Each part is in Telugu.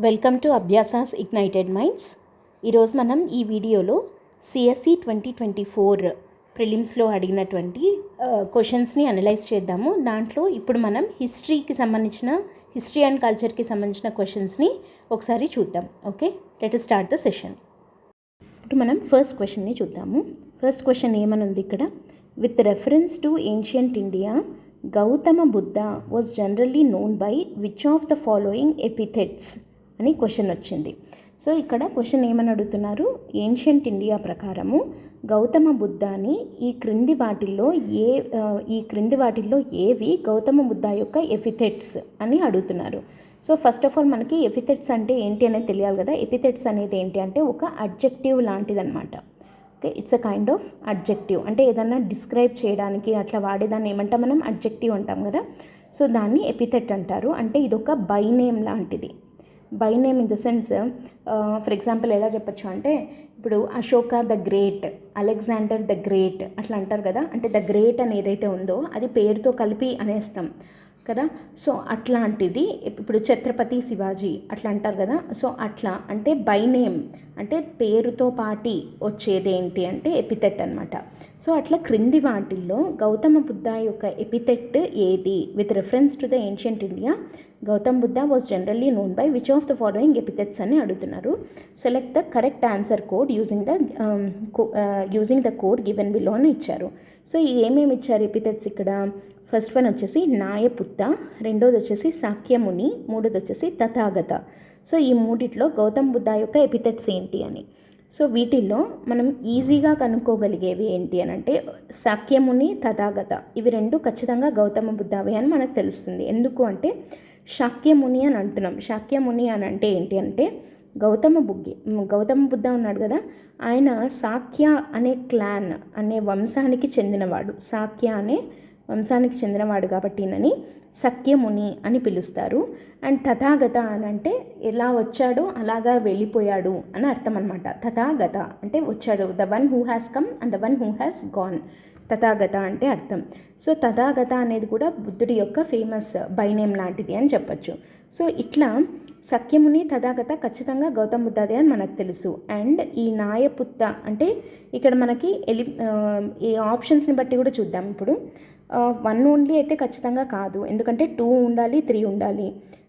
Welcome to Abhyasas ignited minds. ఈరోజు మనం ఈ వీడియోలో సిఎస్సి 2024 ప్రిలిమ్స్లో అడిగినటువంటి క్వశ్చన్స్ని అనలైజ్ చేద్దాము. దాంట్లో ఇప్పుడు మనం హిస్టరీ అండ్ కల్చర్కి సంబంధించిన క్వశ్చన్స్ని ఒకసారి చూద్దాం. Okay, let us start the session. ఇప్పుడు మనం ఫస్ట్ క్వశ్చన్ని చూద్దాము. ఫస్ట్ క్వశ్చన్ ఏమనుంది ఇక్కడ, with reference to ancient India Gautama Buddha was generally known by which of the following epithets అని క్వశ్చన్ వచ్చింది. సో ఇక్కడ క్వశ్చన్ ఏమని అడుగుతున్నారు, ఏన్షియంట్ ఇండియా ప్రకారము గౌతమ బుద్ధాని ఈ క్రింది వాటిల్లో ఏవి గౌతమ బుద్ధ యొక్క ఎపిథెట్స్ అని అడుగుతున్నారు. సో ఫస్ట్ ఆఫ్ ఆల్ మనకి ఎపిథెట్స్ అంటే ఏంటి అనేది తెలియాలి కదా. ఎపిథెట్స్ అనేది ఏంటి అంటే ఒక అడ్జెక్టివ్ లాంటిదన్నమాట. Okay, it's a kind of adjective. అంటే ఏదన్నా డిస్క్రైబ్ చేయడానికి అట్లా వాడేదాన్ని ఏమంటాం మనం, అడ్జెక్టివ్ అంటాం కదా. సో దాన్ని ఎపిథెట్ అంటారు. అంటే ఇదొక బై నేమ్ లాంటిది. By name in the sense, for example ఎలా చెప్పచ్చు అంటే, ఇప్పుడు Ashoka the great, Alexander the great అట్లా అంటారు కదా. అంటే ద గ్రేట్ అని ఏదైతే ఉందో అది పేరుతో కలిపి అనేస్తాం కదా. సో అట్లాంటిది ఇప్పుడు ఛత్రపతి శివాజీ అట్లా అంటారు కదా. సో అట్లా అంటే బై నేమ్ అంటే పేరుతో పాటి వచ్చేది ఏంటి అంటే ఎపిథెట్ అనమాట. సో అట్లా క్రింది వాటిల్లో గౌతమ బుద్ధ యొక్క ఎపిథెట్ ఏది? With reference to the ancient India Gautam Buddha was generally known by which of the following epithets అని అడుగుతున్నారు. Select the correct answer code using the code given below అని ఇచ్చారు. సో ఏమేమి ఇచ్చారు ఎపిథెట్స్ ఇక్కడ? ఫస్ట్ వన్ వచ్చేసి నాయపుత్త, రెండోది వచ్చేసి సాక్యముని, మూడోది వచ్చేసి తథాగత. సో ఈ మూడిట్లో గౌతమ్ బుద్ధ యొక్క ఎపిథెట్స్ ఏంటి అని. సో వీటిల్లో మనం ఈజీగా కనుక్కోగలిగేవి ఏంటి అని అంటే సాక్యముని, తథాగత, ఇవి రెండు ఖచ్చితంగా గౌతమ బుద్ధవే అని మనకు తెలుస్తుంది. ఎందుకు అంటే శాక్యముని అని అంటున్నాం. శాక్యముని అని అంటే ఏంటి అంటే గౌతమ బుద్ధ ఉన్నాడు కదా, ఆయన సాక్య అనే క్లాన్ అనే వంశానికి చెందినవాడు. సాక్య అనే వంశానికి చెందినవాడు కాబట్టి ఈయనని సఖ్యముని అని పిలుస్తారు. అండ్ తథాగత అని అంటే ఎలా వచ్చాడో అలాగా వెళ్ళిపోయాడు అని అర్థం అనమాట. తథాగత అంటే వచ్చాడు, the one who has come and the one who has gone, Tathagata అంటే అర్థం. సో తథాగత అనేది కూడా బుద్ధుడి యొక్క ఫేమస్ బై నేమ్ లాంటిది అని చెప్పచ్చు. సో ఇట్లా సఖ్యముని, తథాగత ఖచ్చితంగా గౌతమ బుద్ధదే అని మనకు తెలుసు. అండ్ ఈ నాయపుత్త అంటే ఇక్కడ మనకి ఈ ఆప్షన్స్ని బట్టి కూడా చూద్దాం. ఇప్పుడు 1 ఓన్లీ అయితే ఖచ్చితంగా కాదు, ఎందుకంటే 2 ఉండాలి, 3 ఉండాలి.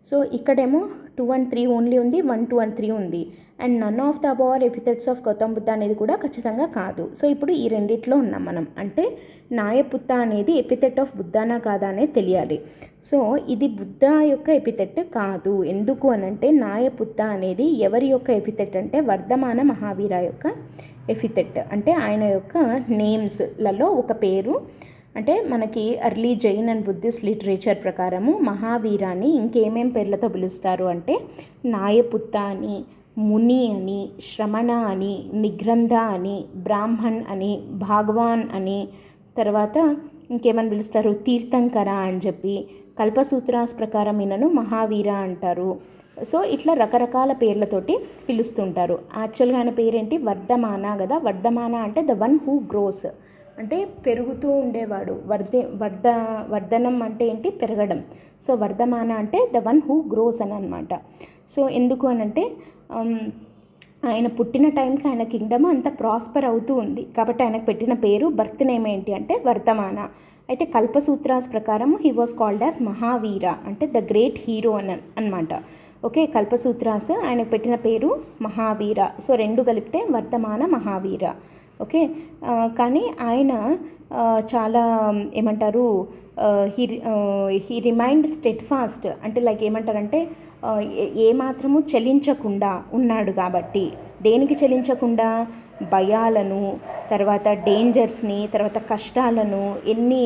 సో ఇక్కడేమో 2 and 3 ఓన్లీ ఉంది, 1, 2 and 3 ఉంది. And none of the above are epithets of Gautam Buddha అనేది కూడా ఖచ్చితంగా కాదు. సో ఇప్పుడు ఈ రెండిట్లో ఉన్నాం మనం. అంటే నాయపుత్త అనేది ఎపిథెట్ ఆఫ్ బుద్ధానా కాదా అనేది తెలియాలి. సో ఇది బుద్ధ యొక్క ఎపిథెట్ కాదు. ఎందుకు అనంటే నాయపుత్త అనేది ఎవరి యొక్క ఎపిథెట్ అంటే వర్ధమాన మహావీర యొక్క ఎపిథెట్. అంటే ఆయన యొక్క నేమ్స్లలో ఒక పేరు. అంటే మనకి early Jain and Buddhist literature ప్రకారము మహావీరాన్ని ఇంకేమేం పేర్లతో పిలుస్తారు అంటే నాయపుత్త అని, ముని అని, శ్రమణ అని, నిగ్రంథ అని, బ్రాహ్మణ్ అని, భాగవాన్ అని, తర్వాత ఇంకేమని పిలుస్తారు, తీర్థంకర అని చెప్పి, కల్పసూత్రాస్ ప్రకారం ఈయనను మహావీర అంటారు. సో ఇట్లా రకరకాల పేర్లతోటి పిలుస్తుంటారు. యాక్చువల్గా ఆయన పేరేంటి, వర్ధమాన కదా. వర్ధమాన అంటే ద వన్ హూ గ్రోస్, అంటే పెరుగుతూ ఉండేవాడు. వర్ధనం అంటే ఏంటి, పెరగడం. సో వర్ధమాన అంటే ద వన్ హూ గ్రోస్ అని అనమాట. సో ఎందుకు అనంటే ఆయన పుట్టిన టైంకి ఆయన కింగ్డమ్ అంత ప్రాస్పర్ అవుతూ ఉంది కాబట్టి ఆయనకు పెట్టిన పేరు, బర్త్ నేమ్ ఏంటి అంటే వర్ధమాన. అయితే కల్పసూత్రాస్ ప్రకారం he was called as Mahavir, అంటే ద గ్రేట్ హీరో అనమాట. ఓకే, కల్పసూత్రాస్ ఆయనకు పెట్టిన పేరు మహావీర. సో రెండు కలిపితే వర్ధమాన మహావీర. ఓకే, కానీ ఆయన చాలా ఏమంటారు, హీ రిమైండ్ స్టెడ్ ఫాస్ట్, అంటే లైక్ ఏమంటారంటే ఏమాత్రము చలించకుండా ఉన్నాడు. కాబట్టి దేనికి చలించకుండా, భయాలను, తర్వాత డేంజర్స్ని, తర్వాత కష్టాలను, ఎన్ని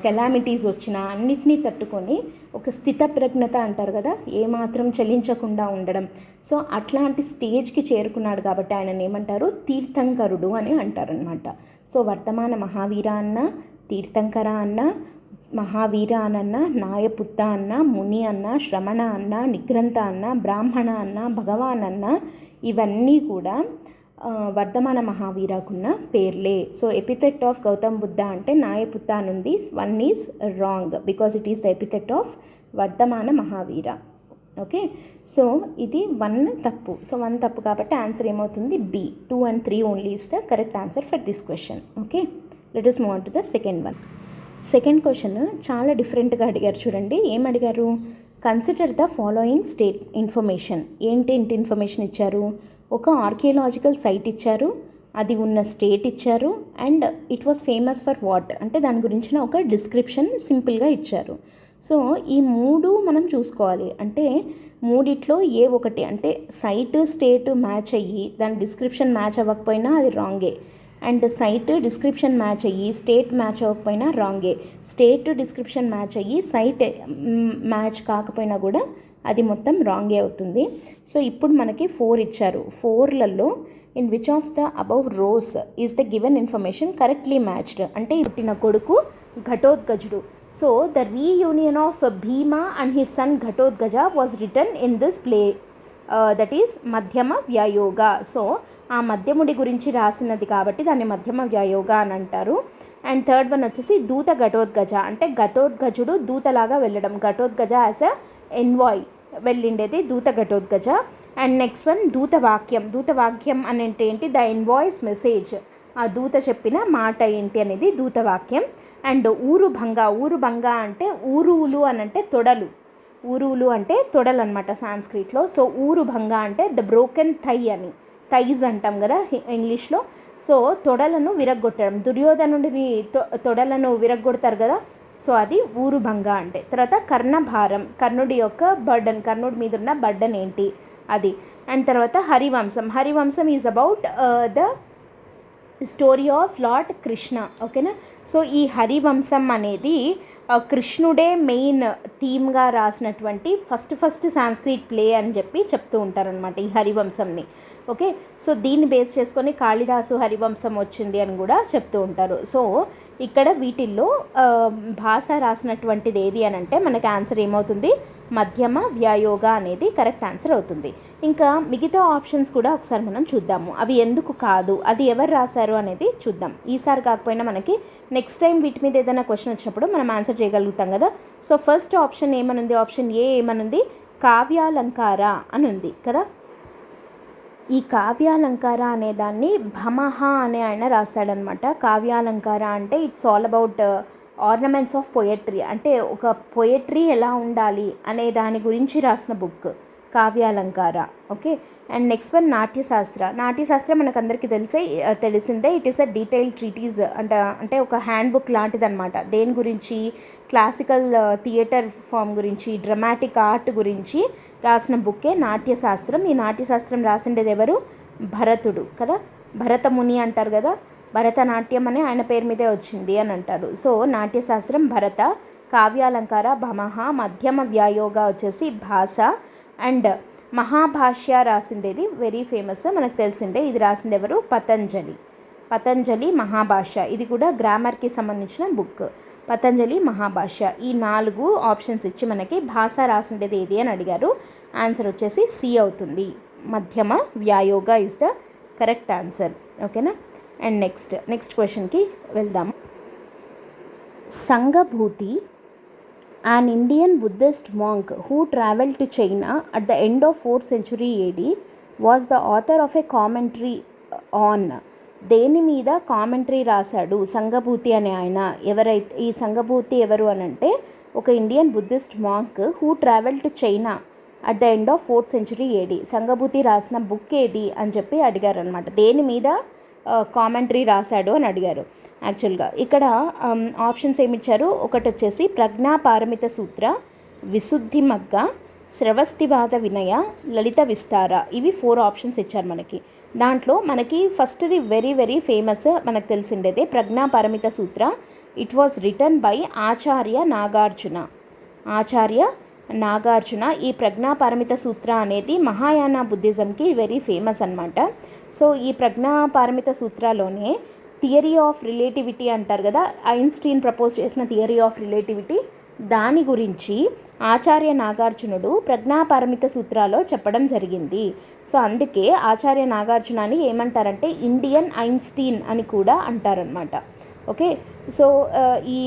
కెలామిటీస్ వచ్చినా అన్నిటినీ తట్టుకొని ఒక స్థితప్రజ్ఞత అంటారు కదా, ఏమాత్రం చలించకుండా ఉండడం. సో అట్లాంటి స్టేజ్కి చేరుకున్నాడు కాబట్టి ఆయన ఏమంటారు, తీర్థంకరుడు అని అంటారనమాట. సో వర్ధమాన మహావీర అన్న, తీర్థంకర అన్న, మహావీర అన్న, నాయపుత్త అన్న, ముని అన్న, శ్రమణ అన్న, నిగ్రంథ అన్న, బ్రాహ్మణ అన్న, భగవాన్ అన్న, ఇవన్నీ కూడా వర్ధమాన మహావీరకున్న పేర్లే. So epithet of Gautam Buddha అంటే నాయపుత్త అనుంది. 1 is wrong because it is the epithet of Vardhamana Mahavira. Okay, so ఇది 1 తప్పు. సో 1 తప్పు కాబట్టి ఆన్సర్ ఏమవుతుంది? B. 2 and 3 only is the correct answer for this question. Okay, let us move on to the second one. Second question చాలా డిఫరెంట్గా అడిగారు. చూడండి ఏం అడిగారు? Consider the following state information. ఏంటి ఇన్ఫర్మేషన్ ఇచ్చారు? ఒక ఆర్కియలాజికల్ సైట్ ఇచ్చారు, అది ఉన్న స్టేట్ ఇచ్చారు, and it was famous for what అంటే దాని గురించిన ఒక డిస్క్రిప్షన్ సింపుల్గా ఇచ్చారు. సో ఈ 3 మనం చూసుకోవాలి. అంటే మూడిట్లో ఏ ఒకటి అంటే సైట్ స్టేట్ మ్యాచ్ అయ్యి దాని డిస్క్రిప్షన్ మ్యాచ్ అవ్వకపోయినా అది రాంగే, అండ్ సైట్ డిస్క్రిప్షన్ మ్యాచ్ అయ్యి స్టేట్ మ్యాచ్ అవ్వకపోయినా రాంగే, స్టేట్ డిస్క్రిప్షన్ మ్యాచ్ అయ్యి సైట్ మ్యాచ్ కాకపోయినా కూడా అది మొత్తం రాంగే అవుతుంది. సో ఇప్పుడు మనకి 4 ఇచ్చారు. 4లలో in which of the above rows is the given information correctly matched అంటే పుట్టిన కొడుకు ఘటోత్కచుడు. So the reunion of Bhima and his son Ghatotkacha was written in this play, that is Madhyama Vyayoga. So ఆ మధ్యముడి గురించి రాసినది కాబట్టి దాన్ని మధ్యమ వ్యాయోగ అని అంటారు. అండ్ థర్డ్ వన్ వచ్చేసి దూత ఘటోత్కజ అంటే ఘటోత్కచుడు దూతలాగా వెళ్ళడం, ఘటోత్కజ యాజ్ అ ఎన్వాయ్ వెళ్ళిండేది Duta Ghatotkacha. And next one Dutavakyam. Dutavakyam అని అంటే ఏంటి? ద ఎన్వాయిస్ మెసేజ్, ఆ దూత చెప్పిన మాట ఏంటి అనేది దూతవాక్యం. అండ్ ఊరుభంగ. ఊరుభంగ అంటే ఊరువులు అని అంటే తొడలు, ఊరువులు అంటే తొడలు అనమాట సాంస్క్రిట్లో. సో ఊరుభంగ అంటే ద బ్రోకెన్ థై అని, థైజ్ అంటాం కదా ఇంగ్లీష్లో. సో తొడలను విరగ్గొట్టడం, దుర్యోధనుడిని తొడలను విరగ్గొడతారు కదా, సో అది ఊరుభంగ అంటే. తర్వాత కర్ణభారం, కర్ణుడి యొక్క బర్డన్, కర్ణుడి మీద ఉన్న బర్డన్ ఏంటి అది. అండ్ తర్వాత Harivamsam. Harivamsam is about the story of lord Krishna. ఓకేనా. సో ఈ హరివంశం అనేది కృష్ణుడే మెయిన్ థీమ్గా రాసినటువంటి ఫస్ట్ సాంస్క్రిట్ ప్లే అని చెప్పి చెప్తూ ఉంటారనమాట ఈ హరివంశంని. ఓకే, సో దీన్ని బేస్ చేసుకొని కాళిదాసు హరివంశం వచ్చింది అని కూడా చెప్తూ ఉంటారు. సో ఇక్కడ వీటిల్లో భాష రాసినటువంటిది ఏది అని అంటే మనకి ఆన్సర్ ఏమవుతుంది? మధ్యమ వ్యాయోగ అనేది కరెక్ట్ ఆన్సర్ అవుతుంది. ఇంకా మిగతా ఆప్షన్స్ కూడా ఒకసారి మనం చూద్దాము, అవి ఎందుకు కాదు, అది ఎవరు రాశారు అనేది చూద్దాం. ఈసారి కాకపోయినా మనకి నెక్స్ట్ టైం వీటి మీద ఏదైనా క్వశ్చన్ వచ్చినప్పుడు మనం ఆన్సర్ చేయగలుగుతాం కదా. సో ఫస్ట్ ఆప్షన్ ఏమనుంది? ఆప్షన్ ఏ ఏమనుంది? కావ్యాలంకార అని ఉంది కదా. ఈ కావ్యాలంకార అనే దాన్ని భమహ అనే ఆయన రాశాడనమాట. కావ్యాలంకార అంటే it's all about ornaments of poetry, అంటే ఒక పొయట్రీ ఎలా ఉండాలి అనే దాని గురించి రాసిన book Kavyalankara. Okay, and next one Natyashastra. Natyashastram మనకు అందరికీ తెలిసిందే. It is a detail treatise అంటే ఒక హ్యాండ్ బుక్ లాంటిది అనమాట. దేని గురించి? క్లాసికల్ థియేటర్ ఫామ్ గురించి, డ్రామాటిక్ ఆర్ట్ గురించి రాసిన బుక్కే నాట్యశాస్త్రం. ఈ నాట్యశాస్త్రం రాసిండేది ఎవరు? భరతుడు కదా, భరతముని అంటారు కదా. భరతనాట్యం అని ఆయన పేరు మీదే వచ్చింది అని అంటారు. సో నాట్యశాస్త్రం భరత, కావ్యాలంకార భమహ, మధ్యమ వ్యాయోగ వచ్చేసి భాష, అండ్ మహాభాష్య రాసిండేది వెరీ ఫేమస్ మనకు తెలిసిందే. ఇది రాసింది ఎవరు? పతంజలి మహాభాష్య. ఇది కూడా గ్రామర్కి సంబంధించిన బుక్, పతంజలి మహాభాష్య. ఈ 4 ఆప్షన్స్ ఇచ్చి మనకి భాష రాసిండేది ఏది అని అడిగారు. ఆన్సర్ వచ్చేసి సి అవుతుంది. మధ్యమ వ్యాయోగ ఇస్ ద కరెక్ట్ ఆన్సర్. ఓకేనా. అండ్ నెక్స్ట్ క్వశ్చన్కి వెళ్దాము. సంఘభూతి, an Indian Buddhist monk who travelled to China at the end of 4th century AD, was the author of a commentary on. దేని మీద కామెంటరీ రాశాడు సంఘభూతి అనే ఆయన? ఎవరైతే ఈ సంఘభూతి ఎవరు అని అంటే ఒక Indian Buddhist monk who travel to China at the end of 4th century AD. సంఘభూతి రాసిన బుక్ ఏది అని చెప్పి అడిగారు అనమాట. దేని మీద కామెంటరీ రాశాడు అని అడిగారు. యాక్చువల్గా ఇక్కడ ఆప్షన్స్ ఏమిచ్చారు? ఒకటి వచ్చేసి ప్రజ్ఞాపారమిత సూత్ర, విశుద్ధిమగ్గ, శ్రవస్తివాద వినయ, లలిత విస్తార. ఇవి 4 ఆప్షన్స్ ఇచ్చారు మనకి. దాంట్లో మనకి ఫస్ట్ది వెరీ వెరీ ఫేమస్ మనకు తెలిసిండేదే ప్రజ్ఞాపారమిత సూత్ర. It was written by Acharya Nagarjuna. ఈ ప్రజ్ఞాపారమిత సూత్ర అనేది మహాయాన బుద్ధిజంకి వెరీ ఫేమస్ అనమాట. సో ఈ ప్రజ్ఞాపారమిత సూత్రలోనే థియరీ ఆఫ్ రిలేటివిటీ అంటారు కదా, ఐన్స్టీన్ ప్రపోజ్ చేసిన థియరీ ఆఫ్ రిలేటివిటీ, దాని గురించి ఆచార్య నాగార్జునుడు ప్రజ్ఞాపారమిత సూత్రాలో చెప్పడం జరిగింది. సో అందుకే ఆచార్య నాగార్జునని ఏమంటారంటే ఇండియన్ ఐన్స్టీన్ అని కూడా అంటారనమాట. ఓకే. సో ఈ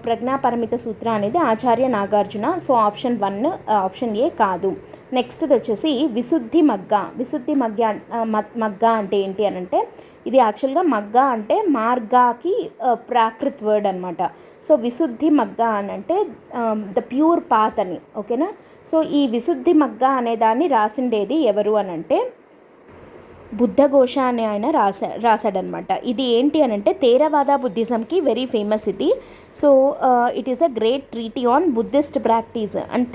ప్రజ్ఞాపరమిత సూత్ర అనేది Acharya Nagarjuna. So option 1 option A కాదు. నెక్స్ట్ది వచ్చేసి విశుద్ధి మగ్గ. విశుద్ధి మగ్గ అంటే ఏంటి అని అంటే, ఇది యాక్చువల్గా మగ్గ అంటే మార్గాకి ప్రాకృత్ వర్డ్ అనమాట. సో విశుద్ధి మగ్గ అని అంటే ద ప్యూర్ పాత్ అని. ఓకేనా. సో ఈ విశుద్ధి మగ్గ అనే దాన్ని రాసిండేది ఎవరు అని అంటే బుద్ధఘోష అనే ఆయన రాశాడనమాట. ఇది ఏంటి అని అంటే థేరవాద బుద్ధిజంకి వెరీ ఫేమస్ ఇది. So it is a great treaty on Buddhist practice and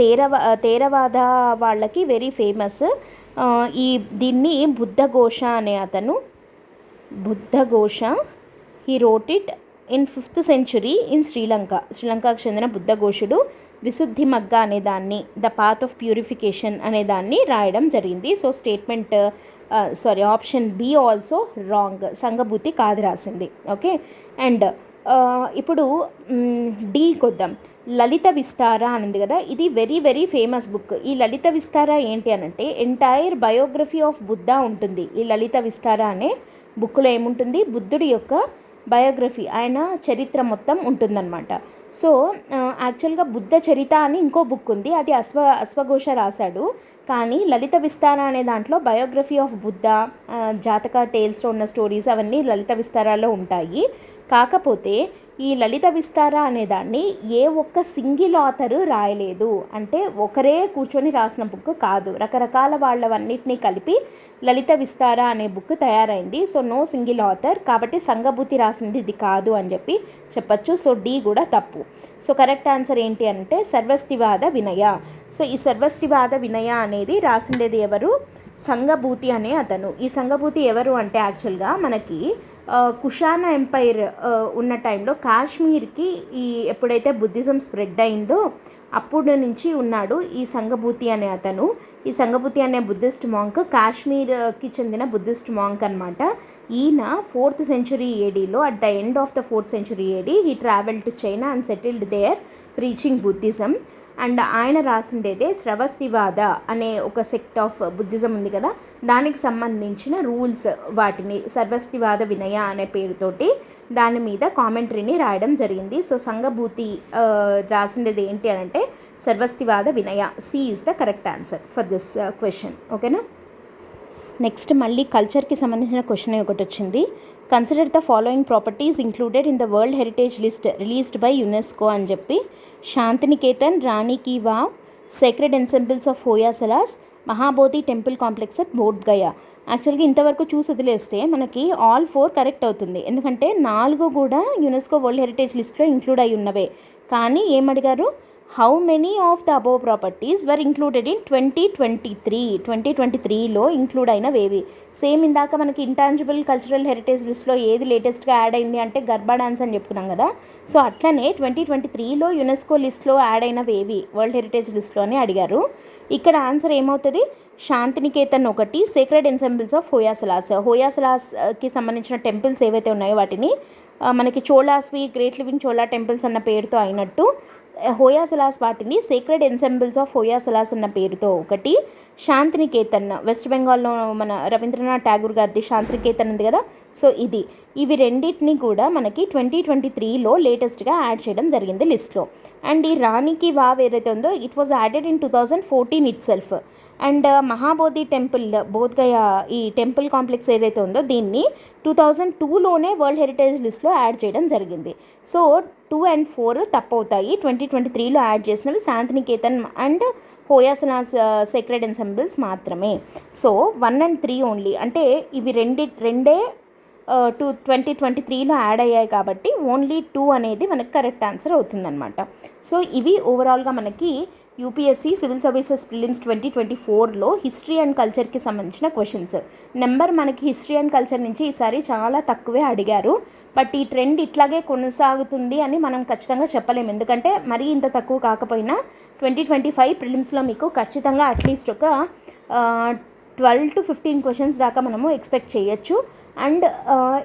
Theravada వాళ్ళకి వెరీ ఫేమస్. దీన్ని బుద్ధఘోష అనే అతను, Buddhaghosa, he wrote it in 5th century in శ్రీలంకకు చెందిన బుద్ధఘోషుడు విశుద్ధి మగ్గ అనే దాన్ని, ద పాత్ ఆఫ్ ప్యూరిఫికేషన్ అనే దాన్ని రాయడం జరిగింది. So statement option B also wrong. Sanghabhuti కాదు రాసింది. ఓకే. అండ్ ఇప్పుడు డీకి వద్దాం. లలిత విస్తార అని ఉంది కదా, ఇది వెరీ వెరీ ఫేమస్ బుక్. ఈ లలిత విస్తార ఏంటి అనంటే ఎంటైర్ బయోగ్రఫీ ఆఫ్ బుద్ధ ఉంటుంది ఈ లలిత విస్తార అనే బుక్లో. ఏముంటుంది? బుద్ధుడి యొక్క బయోగ్రఫీ, ఆయన చరిత్ర మొత్తం ఉంటుందన్నమాట. సో యాక్చువల్గా బుద్ధ చరిత అని ఇంకో బుక్ ఉంది, అది అశ్వఘోష రాశాడు. కానీ లలిత విస్తార అనే దాంట్లో బయోగ్రఫీ ఆఫ్ బుద్ధ, జాతక టేల్స్లో ఉన్న స్టోరీస్ అవన్నీ లలిత విస్తారాలో ఉంటాయి. కాకపోతే ఈ లలిత విస్తార అనే దాన్ని ఏ ఒక్క సింగిల్ ఆథరు రాయలేదు. అంటే ఒకరే కూర్చొని రాసిన బుక్ కాదు, రకరకాల వాళ్ళవన్నిటినీ కలిపి లలిత విస్తార అనే బుక్ తయారైంది. సో నో సింగిల్ ఆథర్, కాబట్టి సంఘభూతి రాసింది ఇది కాదు అని చెప్పచ్చు. సో డి కూడా తప్పు. సో కరెక్ట్ ఆన్సర్ ఏంటి అంటే సర్వస్తివాద వినయ. సో ఈ సర్వస్తివాద వినయ అనేది రాసిండేది ఎవరు? సంఘభూతి అనే అతను. ఈ సంఘభూతి ఎవరు అంటే యాక్చువల్గా మనకి కుషానా ఎంపైర్ ఉన్న టైంలో కాశ్మీర్కి ఎప్పుడైతే బుద్ధిజం స్ప్రెడ్ అయిందో అప్పుడు నుంచి ఉన్నాడు ఈ సంఘభూతి అనే అతను. ఈ సంఘభూతి అనే బుద్ధిస్ట్ మాంక్ కాశ్మీర్కి చెందిన బుద్ధిస్ట్ మాంక్ అనమాట. ఈయన 4th century ADలో at the end of the 4th century AD he travel to China and settled there preaching Buddhism. And ఆయన రాసిండేదే శ్రవస్తివాద అనే ఒక సెక్ట్ ఆఫ్ బుద్ధిజం ఉంది కదా, దానికి సంబంధించిన రూల్స్, వాటిని సర్వస్తివాద వినయ అనే పేరుతోటి దాని మీద కామెంటరీని రాయడం జరిగింది. సో సంఘభూతి రాసిండేది ఏంటి అని అంటే Sarvastivada Vinaya. C is the correct answer for this question. ఓకేనా. నెక్స్ట్ మళ్ళీ కల్చర్కి సంబంధించిన క్వశ్చన్ ఒకటి వచ్చింది. Consider the following properties included in the world heritage list released by UNESCO అని చెప్పి Santiniketan, Rani ki Vav, sacred ensembles of Hoysalas, Mahabodhi temple complex at Bodhgaya. యాక్చువల్గా ఇంతవరకు చూసి వదిలేస్తే మనకి all 4 కరెక్ట్ అవుతుంది, ఎందుకంటే 4 కూడా యునెస్కో వరల్డ్ హెరిటేజ్ లిస్ట్లో ఇంక్లూడ్ అయి ఉన్నవే. కానీ ఏమడిగారు? How many of the above properties were included in 2023లో ఇంక్లూడ్ అయినవేవి? సేమ్ ఇందాక మనకి ఇంటాంజిబుల్ కల్చరల్ హెరిటేజ్ లిస్ట్లో ఏది లేటెస్ట్గా యాడ్ అయింది అంటే గర్భా డాన్స్ అని చెప్పుకున్నాం కదా. సో అట్లనే 2023లో యునెస్కో లిస్ట్లో యాడ్ అయినవేవి వరల్డ్ హెరిటేజ్ లిస్ట్లో అని అడిగారు. ఇక్కడ ఆన్సర్ ఏమవుతుంది? శాంతినికేతన్ ఒకటి, సేక్రెడ్ ఎన్సెంబుల్స్ ఆఫ్ హోయాసలాస్కి సంబంధించిన టెంపుల్స్ ఏవైతే ఉన్నాయో వాటిని మనకి చోళాస్వి గ్రేట్ లివింగ్ చోళా టెంపుల్స్ అన్న పేరుతో అయినట్టు హోయాసలాస్ వాటిని సేక్రెడ్ ఎన్సెంబుల్స్ ఆఫ్ హోయాసలాస్ అన్న పేరుతో ఒకటి, శాంతినికేతన్ వెస్ట్ బెంగాల్లో మన రవీంద్రనాథ్ ఠాగూర్ గారిది శాంతినికేతన్ ఉంది కదా. సో ఇవి రెండింటిని కూడా మనకి 2023లో లేటెస్ట్గా యాడ్ చేయడం జరిగింది లిస్ట్లో. అండ్ ఈ రాణి కీ వావ్ ఏదైతే ఉందో it was added in 2014 itself. And Mahabodhi temple Bodhgaya ఈ టెంపుల్ కాంప్లెక్స్ ఏదైతే ఉందో దీన్ని 2002లోనే వరల్డ్ హెరిటేజ్ లిస్ట్లో యాడ్ చేయడం జరిగింది. సో 2 and 4 తప్పవుతాయి. 2023లో యాడ్ చేసినవి Santiniketan and Hoysalas sacred ensembles మాత్రమే. సో 1 and 3 ఓన్లీ, అంటే ఇవి రెండే 2023లో యాడ్ అయ్యాయి కాబట్టి ఓన్లీ 2 అనేది మనకి కరెక్ట్ ఆన్సర్ అవుతుందన్నమాట. సో ఇవి ఓవరాల్గా మనకి యూపీఎస్సీ సివిల్ సర్వీసెస్ ప్రిలిమ్స్ 2024లో హిస్టరీ అండ్ కల్చర్కి సంబంధించిన క్వశ్చన్స్. నెంబర్ మనకి హిస్టరీ అండ్ కల్చర్ నుంచి ఈసారి చాలా తక్కువే అడిగారు. బట్ ఈ ట్రెండ్ ఇట్లాగే కొనసాగుతుంది అని మనం ఖచ్చితంగా చెప్పలేము, ఎందుకంటే మరీ ఇంత తక్కువ కాకపోయినా 2025 ప్రిలిమ్స్లో మీకు ఖచ్చితంగా అట్లీస్ట్ ఒక 12 to 15 క్వశ్చన్స్ దాకా మనము ఎక్స్పెక్ట్ చేయొచ్చు. అండ్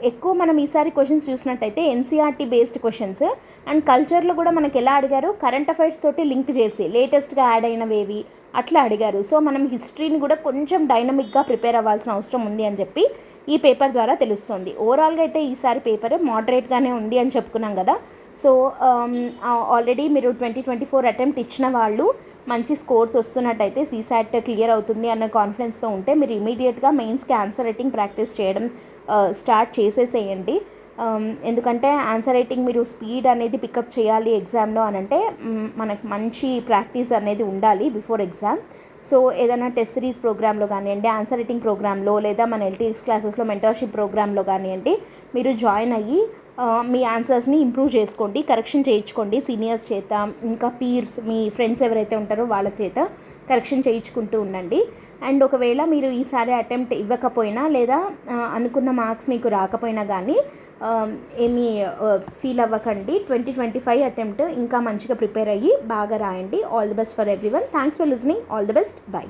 ఎక్కువ మనం ఈసారి క్వశ్చన్స్ చూసినట్టయితే ఎన్సీఆర్టీ బేస్డ్ క్వశ్చన్స్ అండ్ కల్చర్లో కూడా మనకి ఎలా అడిగారు, కరెంట్ అఫైర్స్ తోటి లింక్ చేసి లేటెస్ట్గా యాడ్ అయినవేవి అట్లా అడిగారు. సో మనం హిస్టరీని కూడా కొంచెం డైనమిక్గా ప్రిపేర్ అవ్వాల్సిన అవసరం ఉంది అని చెప్పి ఈ పేపర్ ద్వారా తెలుస్తుంది. ఓవరాల్గా అయితే ఈసారి పేపర్ మోడరేట్గానే ఉంది అని చెప్పుకున్నాం కదా. సో ఆల్రెడీ మీరు 2024 అటెంప్ట్ ఇచ్చిన వాళ్ళు మంచి స్కోర్స్ వస్తున్నట్టయితే సీసాట్ క్లియర్ అవుతుంది అన్న కాన్ఫిడెన్స్తో ఉంటే మీరు ఇమీడియట్గా మెయిన్స్కి ఆన్సర్ రైటింగ్ ప్రాక్టీస్ చేయడం స్టార్ట్ చేసేసేయండి. ఎందుకంటే ఆన్సర్ రైటింగ్ మీరు స్పీడ్ అనేది పికప్ చేయాలి ఎగ్జామ్లో అని అంటే మనకు మంచి ప్రాక్టీస్ అనేది ఉండాలి బిఫోర్ ఎగ్జామ్. సో ఏదైనా టెస్ట్ సిరీస్ ప్రోగ్రాంలో కానివ్వండి, ఆన్సర్ రైటింగ్ ప్రోగ్రాంలో, లేదా మన ఎల్టీఎక్స్ క్లాసెస్లో మెంటర్షిప్ ప్రోగ్రాంలో కానివ్వండి మీరు జాయిన్ అయ్యి మీ ఆన్సర్స్ని ఇంప్రూవ్ చేసుకోండి, కరెక్షన్ చేయించుకోండి సీనియర్స్ చేత, ఇంకా పీర్స్ మీ ఫ్రెండ్స్ ఎవరైతే ఉంటారో వాళ్ళ చేత కరెక్షన్ చేయించుకుంటూ ఉండండి. అండ్ ఒకవేళ మీరు ఈసారి అటెంప్ట్ ఇవ్వకపోయినా లేదా అనుకున్న మార్క్స్ మీకు రాకపోయినా కానీ ఏమీ ఫీల్ అవ్వకండి. 2025 అటెంప్ట్ ఇంకా మంచిగా ప్రిపేర్ అయ్యి బాగా రాయండి. All the best for everyone. Thanks for listening. All the best. By.